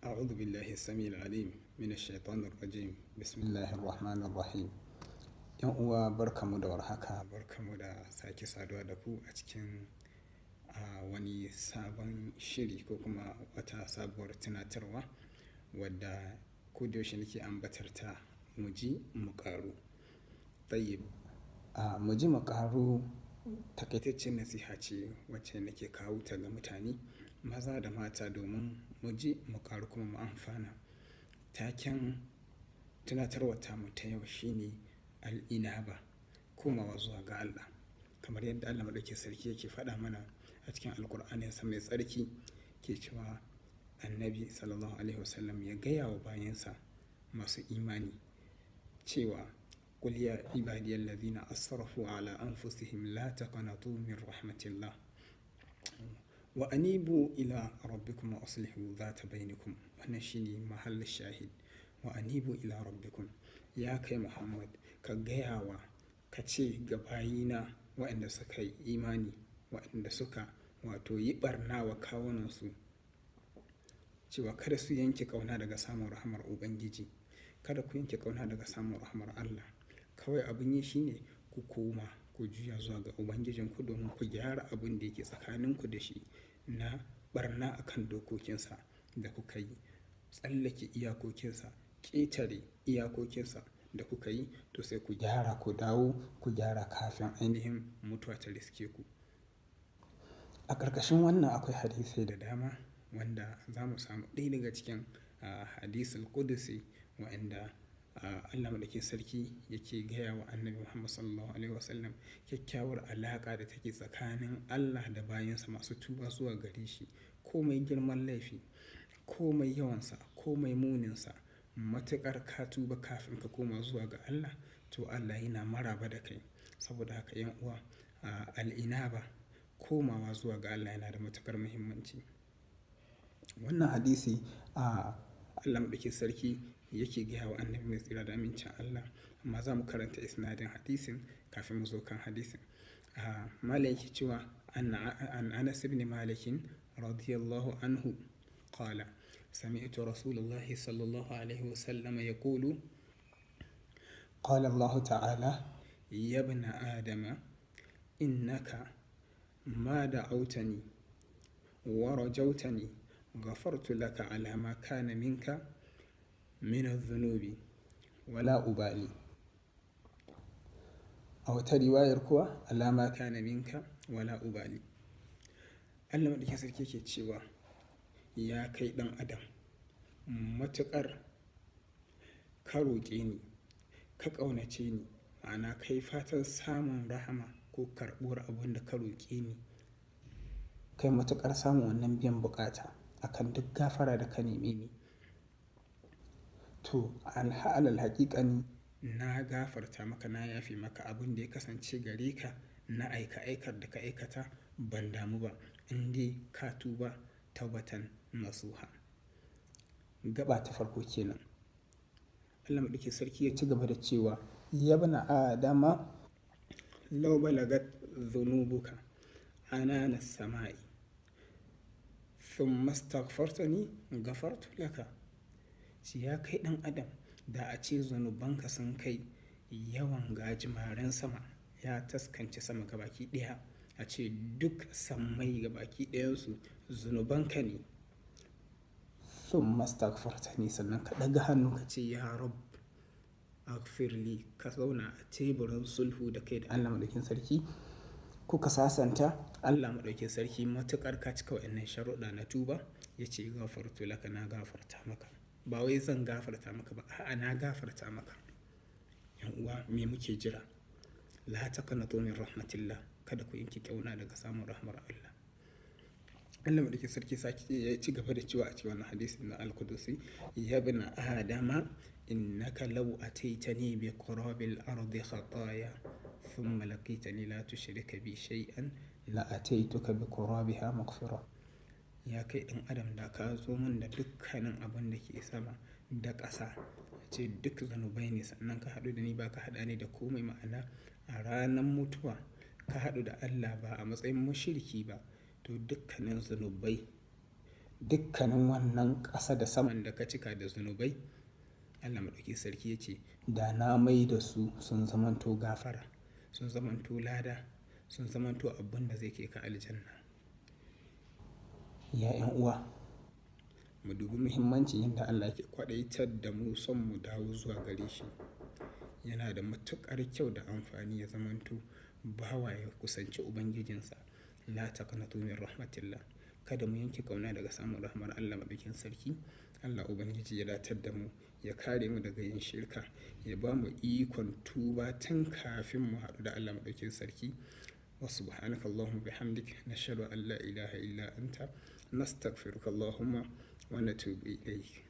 أعوذ بالله السميع العليم من الشيطان الرجيم بسم الله الرحمن الرحيم. ‘Yan uwa barkamu da warhaka, barkamu da sake saduwa da ku a cikin wani sabon shiri ko kuma wata sabuwar tunatarwa wadda kodayaushe nake ambatar ta mu ji mu ƙaru. Tayyib, mu ji mu ƙaru takaitaccen nasiha ce wacce nake kawo ta ga mutane maza da mata domin mu ji mu ƙaru kuma mu amfana. Taken tunatarwar tamu ta yau shine al'inaba, komawa zuwa ga Allah, kamar yadda Allah maɗaukakin sarki yake faɗa mana a cikin alƙur'aninsa mai tsarki, ke cewa annabi sallallahu alaihi wasallam ya gaya wa bayansa masu imani cewa qul ya ibadiyal ladhina asrafu ala anfusihim la taqnatu min rahmatillah wa anibu ila rabbikum wa aslihu dhata bainakum. Wannan shine mahallin shahid, wa anibu ila rabbikum. Ya kai Muhammad, ka gayawa, ka ce ga bayina waɗanda suka yi imani, waɗanda suka yi ɓarna wa kawunansu, cewa kada su yanke ƙauna daga samun rahmar Ubangiji, kada ku yanke ƙauna daga samun rahmar Allah. Kawai abin yi shine ku koma, ku juya zuwa ga Ubangijinku domin ku gyara abin da yake tsakaninku da shi na ɓarna akan dokokinsa da kuka yi, tsallake iyakokinsa, ƙetare iyakokinsa da kuka yi, to sai ku gyara, ku dawo ku gyara kafin ainihin mutuwa ta riske ku. A ƙarƙashin wannan akwai hadisai da dama wanda za mu samu ɗaya daga cikin hadisul qudusi wa'anda Allah maɗaukakin sarki yake gaya wa annabi Muhammad sallallahu alaihi wasallam kyakkyawar alaƙa da take tsakanin Allah da bayansa masu tuba zuwa gare shi. Komai girman laifi, komai yawansa, komai muninsa, matuƙar ka tuba kafin ka koma zuwa ga Allah, to Allah yana maraba da kai. Saboda haka ‘yan uwa, al'inaba, komawa zuwa ga Allah yana da matuƙar muhimmanci. Wannan hadisi Allah maɗaukakin sarki yake gaya wa annabi mai tsira da amincin Allah, amma za mu karanta isnadin hadisin kafin mu zo kan hadisin. Malam yake cewa an Anas ibn Malik radiyallahu anhu qala سمعت رسول الله صلى الله عليه وسلم يقول قال الله تعالى يا ابن آدم إنك ما دعوتني ورجوتني غفرت لك على ما كان منك من الذنوب ولا أبالي. أو ترواية ركوة على ما كان منك ولا أبالي. Allah maɗaukakin sarki yake cewa ya kai ɗan adam, matuƙar ka roƙe ni, ka ƙaunace ni, ma'ana kai fatan samun rahama ko karɓuwar abin da ka roƙe ni, kai matuƙar samun wannan biyan buƙata akan duk gafara da ka neme ni, to alal haƙiƙani na gafarta maka, na yafe maka abin da ya kasance gare ka na aikar da ka aikata, ban damu ba in dai ka tuba taubatan nasuha. Gaba ta farko kenan. Allah maɗaukakin sarki ya ci gaba da cewa ya bana adama law balagat dhunubuka anana samai thumma astaghfartani ghafartu laka. Ya kai ɗan adam, da a ce zunubanka sun kai yawan gajimaren sama, ya taskance sama gabaki ɗaya, a ce duk sammai gabaki ɗayansu zunubanka ne, thumma astaghfartani, sannan ka ɗaga hannu ka ce ya rab aghfirli, ka zauna a teburin sulhu da kai da Allah maɗaukakin sarki, kuka sasanta, Allah maɗaukakin sarki matuƙar ka cika wa'annan sharuɗa na tuba, ya ce gafartu laka, na gafarta maka. Ba wai zan gafarta maka ba, a'a na gafarta maka. ‘Yan uwa, me muke jira? La taqnatu min rahmatillah, kada ku yanke ƙauna daga samun rahmar Allah. Allah maɗaukakin sarki ya ci gaba da cewa a cikin wannan hadisi na al-Qudusi, ya ibn adama innaka law ataitani bi qurabil ardi khataya thumma laqitani la tushrika bi shay'an la ataituka bi qurabiha maghfira. Ya kai ɗan adam, da ka zo min da dukkanin abin da ke sama da ƙasa, a ce duk zunubai ne, sannan ka haɗu da ni, ba ka haɗa ni da komai, ma'ana a ranar mutuwa ka haɗu da Allah ba a matsayin mushriki ba, to dukkanin zunubai dukkanin wannan ƙasa da saman da ka cika da zunubai, Allah maɗauki sarki ya ce da na mai da su sun zamanto gafara, sun zamanto lada, sun zamanto abin da zai kai ka aljanna. Ya 'yan uwa, mu dubi muhimmancin yadda Allah ke kwaɗaitar da mu son mu dawo zuwa gare shi. Yana da matuƙar kyau da amfani ya zamanto bawa ya kusanci Ubangijinsa. La taqnatu min rahmatillah. Kada mu yanke kauna daga samun rahmar Allah maɗaukin sarki. Allah Ubangiji ya datar da mu, ya kare mu daga yin shirka, ya ba mu ikon tuba tun kafin mu haɗu da Allah maɗaukin sarki. Wa subhanaka Allahumma bihamdik, nashhadu an la ilaha illa anta, nastaghfiruka Allahumma wa natubu ilayk.